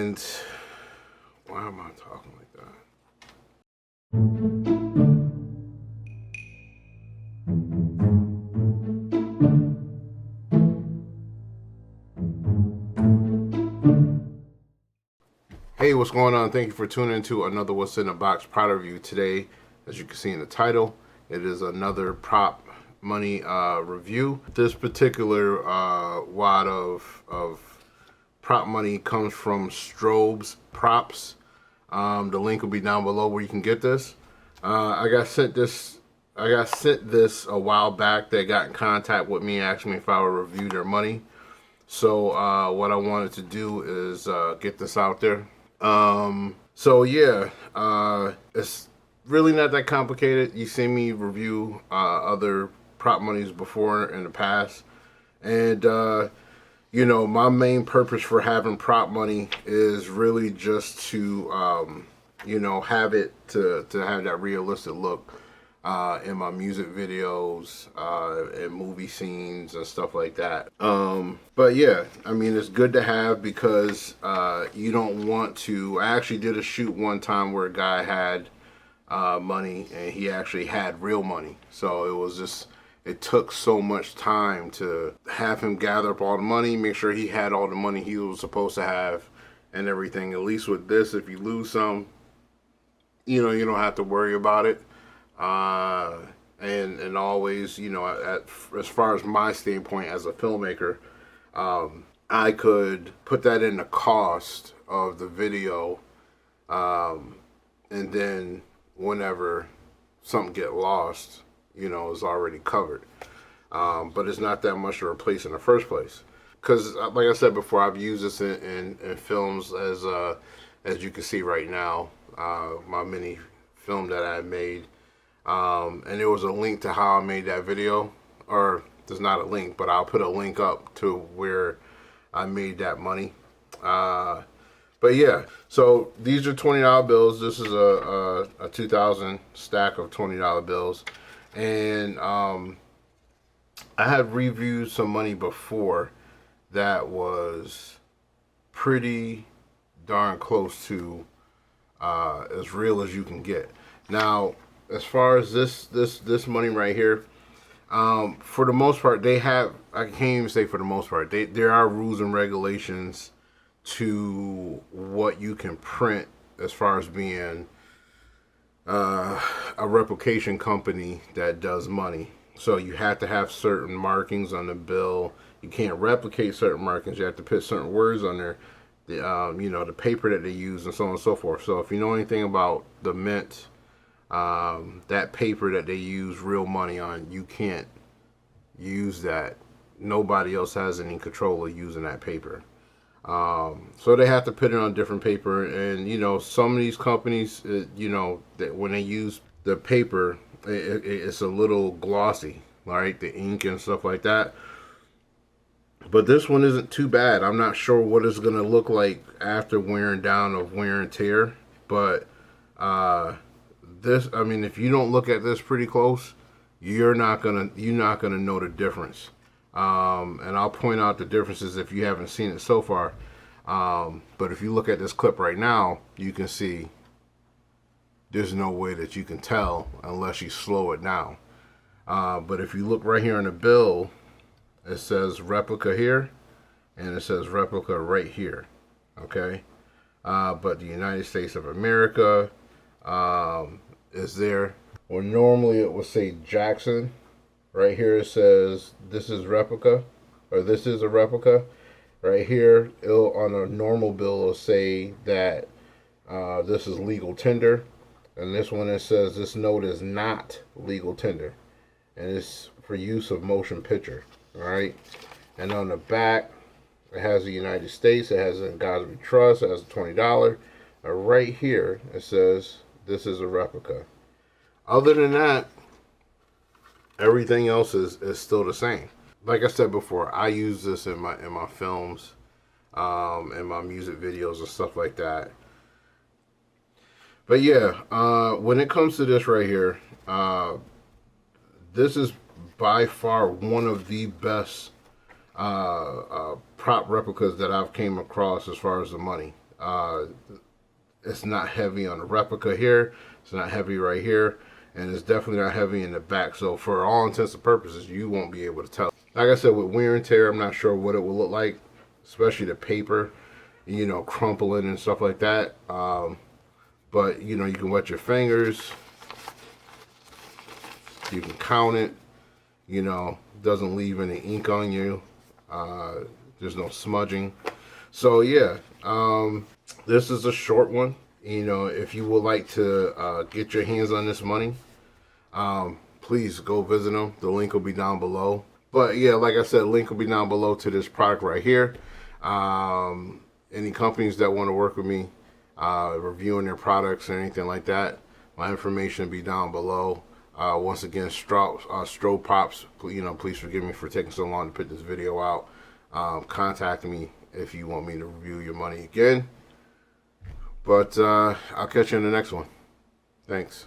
And why am I talking like that? Hey, what's going on? Thank you for tuning into another What's in the Box product review. Today, as you can see in the title, it is another prop money review. This particular wad of prop money comes from Strobe Props. The link will be down below where you can get this. I got sent this a while back. They got in contact with me, asked me if I would review their money. So what I wanted to do is get this out there. So yeah, it's really not that complicated. You see me review other prop monies before in the past, and you know, my main purpose for having prop money is really just to you know, have it to have that realistic look in my music videos and movie scenes and stuff like that. But yeah, I mean, it's good to have because you don't want to. I actually did a shoot one time where a guy had money and he actually had real money, so it was just, it took so much time to have him gather up all the money, make sure he had all the money he was supposed to have and everything. At least with this, if you lose some, you know, you don't have to worry about it. And always, you know, as far as my standpoint as a filmmaker, I could put that in the cost of the video, and then whenever something get lost, you know, it's already covered. But it's not that much to replace in the first place, because like I said before, I've used this in films, as you can see right now, my mini film that I made. And there was a link to how I made that video, or there's not a link, but I'll put a link up to where I made that money. But yeah, so these are $20 bills. This is a 2000 stack of $20 bills. And I had reviewed some money before that was pretty darn close to as real as you can get. Now, as far as this money right here, for the most part, they have, I can't even say for the most part, there are rules and regulations to what you can print as far as being a replication company that does money. So you have to have certain markings on the bill. You can't replicate certain markings. You have to put certain words on there. You know, the paper that they use and so on and so forth. So if you know anything about the mint, that paper that they use real money on, you can't use that. Nobody else has any control of using that paper. So they have to put it on different paper. And, you know, some of these companies, you know, that when they use the paper, it's a little glossy, right? The ink and stuff like that. But this one isn't too bad. I'm not sure what it's going to look like after wearing down of wear and tear. But this, I mean, if you don't look at this pretty close, you're not gonna know the difference. And I'll point out the differences if you haven't seen it so far. But if you look at this clip right now, you can see there's no way that you can tell unless you slow it down. But if you look right here on the bill, it says replica here, and it says replica right here. Okay, but the United States of America is there. Or normally it would say Jackson. Right here it says this is replica, or this is a replica. Right here, on a normal bill, it'll say that this is legal tender. And this one, it says this note is not legal tender, and it's for use of motion picture. All right. And on the back, it has the United States. It has in God's Trust. It has $20. And right here, it says this is a replica. Other than that, everything else is still the same. Like I said before, I use this in my films, in my music videos and stuff like that. But yeah, when it comes to this right here, this is by far one of the best prop replicas that I've came across as far as the money. It's not heavy on the replica here. It's not heavy right here. And it's definitely not heavy in the back. So for all intents and purposes, you won't be able to tell. Like I said, with wear and tear, I'm not sure what it will look like, especially the paper, you know, crumpling and stuff like that. But, you know, you can wet your fingers. You can count it. You know, doesn't leave any ink on you. There's no smudging. So, yeah, this is a short one. You know, if you would like to get your hands on this money, please go visit them. The link will be down below. But yeah, like I said, link will be down below to this product right here. Any companies that want to work with me, reviewing their products or anything like that, my information will be down below. Once again, Strobe Props, you know, please forgive me for taking so long to put this video out. Contact me if you want me to review your money again. But I'll catch you in the next one. Thanks.